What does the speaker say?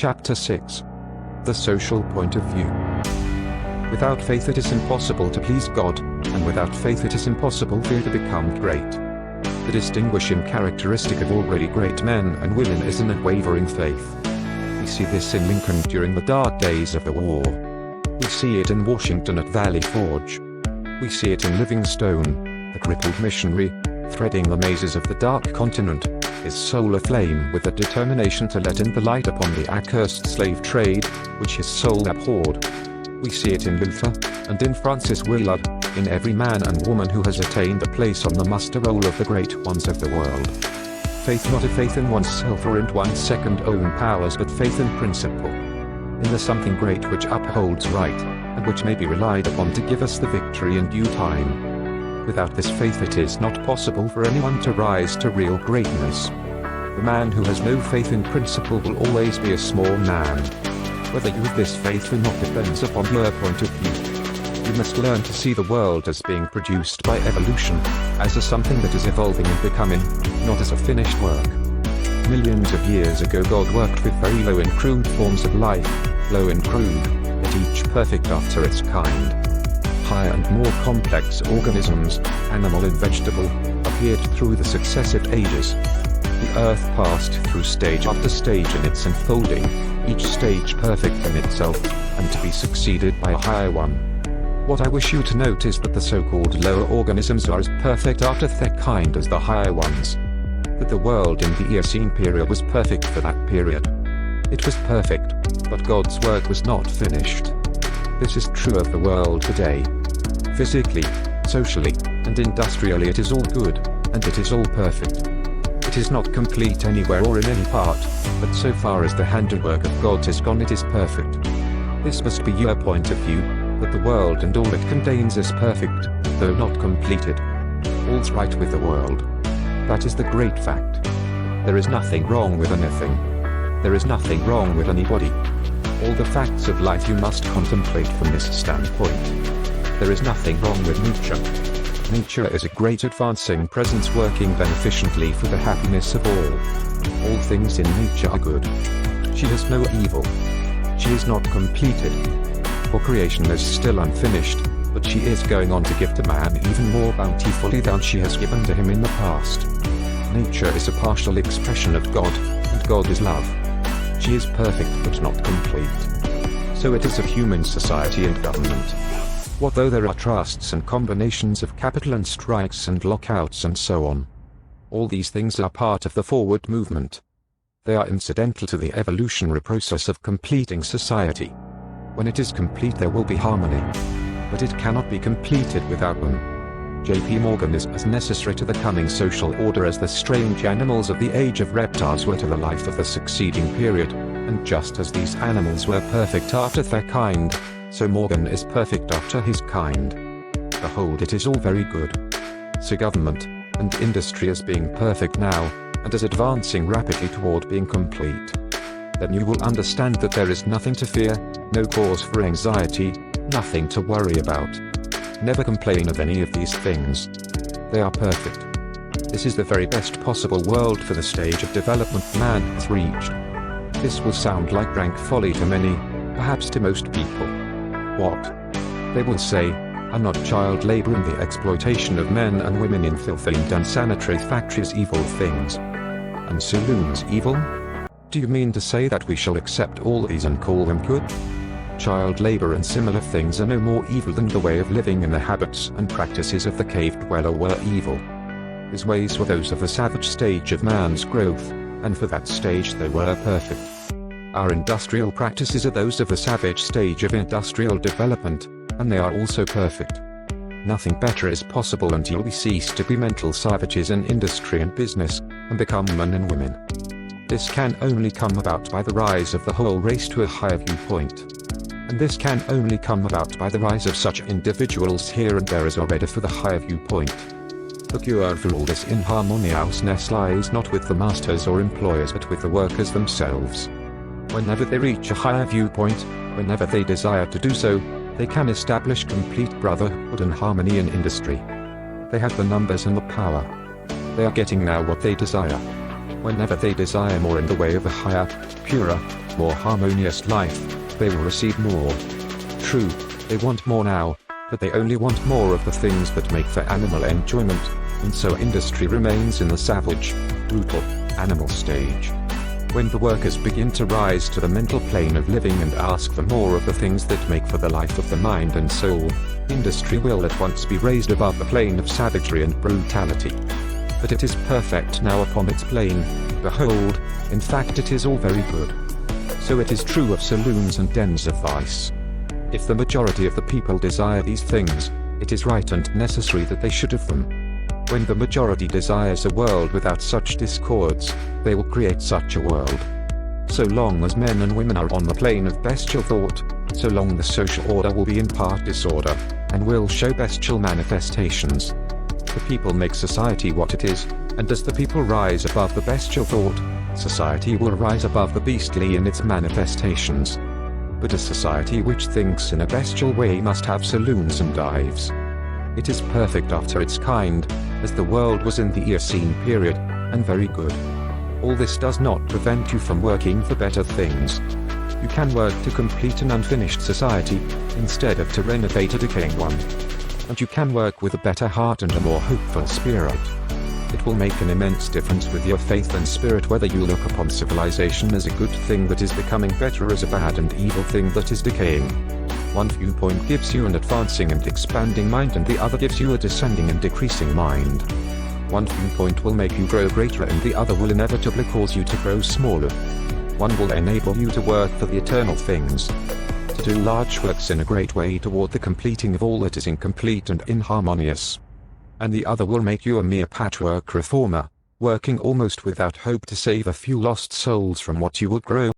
Chapter 6. The Social Point of View. Without faith it is impossible to please God, and without faith it is impossible for you to become great. The distinguishing characteristic of already great men and women is an unwavering faith. We see this in Lincoln during the dark days of the war. We see it in Washington at Valley Forge. We see it in Livingstone, the crippled missionary, threading the mazes of the dark continent, his soul aflame with the determination to let in the light upon the accursed slave trade, which his soul abhorred. We see it in Luther, and in Francis Willard, in every man and woman who has attained a place on the muster roll of the great ones of the world. Faith, not a faith in oneself or in one's second own powers, but faith in principle. In the something great which upholds right, and which may be relied upon to give us the victory in due time. Without this faith it is not possible for anyone to rise to real greatness. The man who has no faith in principle will always be a small man. Whether you have this faith or not depends upon your point of view. You must learn to see the world as being produced by evolution, as a something that is evolving and becoming, not as a finished work. Millions of years ago God worked with very low and crude forms of life, low and crude, yet each perfect after its kind. Higher and more complex organisms, animal and vegetable, appeared through the successive ages. The earth passed through stage after stage in its unfolding, each stage perfect in itself, and to be succeeded by a higher one. What I wish you to note is that the so-called lower organisms are as perfect after their kind as the higher ones. That the world in the Eocene period was perfect for that period. It was perfect, but God's work was not finished. This is true of the world today. Physically, socially, and industrially it is all good, and it is all perfect. It is not complete anywhere or in any part, but so far as the handiwork of God has gone it is perfect. This must be your point of view, that the world and all it contains is perfect, though not completed. All's right with the world. That is the great fact. There is nothing wrong with anything. There is nothing wrong with anybody. All the facts of life you must contemplate from this standpoint. There is nothing wrong with nature. Nature is a great advancing presence working beneficently for the happiness of all. All things in nature are good. She has no evil. She is not completed. For creation is still unfinished, but she is going on to give to man even more bountifully than she has given to him in the past. Nature is a partial expression of God, and God is love. She is perfect but not complete. So it is of human society and government. What though there are trusts and combinations of capital and strikes and lockouts and so on? All these things are part of the forward movement. They are incidental to the evolutionary process of completing society. When it is complete there will be harmony. But it cannot be completed without them. J.P. Morgan is as necessary to the coming social order as the strange animals of the age of reptiles were to the life of the succeeding period, and just as these animals were perfect after their kind, so Morgan is perfect after his kind. Behold, it is all very good. So government and industry as being perfect now, and as advancing rapidly toward being complete. Then you will understand that there is nothing to fear, no cause for anxiety, nothing to worry about. Never complain of any of these things. They are perfect. This is the very best possible world for the stage of development man has reached. This will sound like rank folly to many, perhaps to most people. What? They will say, are not child labor and the exploitation of men and women in filthy and unsanitary factories evil things? And saloons evil? Do you mean to say that we shall accept all these and call them good? Child labor and similar things are no more evil than the way of living and the habits and practices of the cave dweller were evil. His ways were those of the savage stage of man's growth, and for that stage they were perfect. Our industrial practices are those of the savage stage of industrial development, and they are also perfect. Nothing better is possible until we cease to be mental savages in industry and business, and become men and women. This can only come about by the rise of the whole race to a higher viewpoint. And this can only come about by the rise of such individuals here and there as are ready for the higher viewpoint. The cure for all this inharmoniousness lies not with the masters or employers but with the workers themselves. Whenever they reach a higher viewpoint, whenever they desire to do so, they can establish complete brotherhood and harmony in industry. They have the numbers and the power. They are getting now what they desire. Whenever they desire more in the way of a higher, purer, want more harmonious life, they will receive more. True, they want more now, but they only want more of the things that make for animal enjoyment, and so industry remains in the savage, brutal, animal stage. When the workers begin to rise to the mental plane of living and ask for more of the things that make for the life of the mind and soul, industry will at once be raised above the plane of savagery and brutality. But it is perfect now upon its plane. Behold, in fact it is all very good. So it is true of saloons and dens of vice. If the majority of the people desire these things, it is right and necessary that they should have them. When the majority desires a world without such discords, they will create such a world. So long as men and women are on the plane of bestial thought, so long the social order will be in part disorder, and will show bestial manifestations. The people make society what it is, and as the people rise above the bestial thought, society will rise above the beastly in its manifestations. But a society which thinks in a bestial way must have saloons and dives. It is perfect after its kind, as the world was in the Eocene period, and very good. All this does not prevent you from working for better things. You can work to complete an unfinished society, instead of to renovate a decaying one. And you can work with a better heart and a more hopeful spirit. It will make an immense difference with your faith and spirit whether you look upon civilization as a good thing that is becoming better or as a bad and evil thing that is decaying. One viewpoint gives you an advancing and expanding mind and the other gives you a descending and decreasing mind. One viewpoint will make you grow greater and the other will inevitably cause you to grow smaller. One will enable you to work for the eternal things, to do large works in a great way toward the completing of all that is incomplete and inharmonious. And the other will make you a mere patchwork reformer, working almost without hope to save a few lost souls from what you will grow.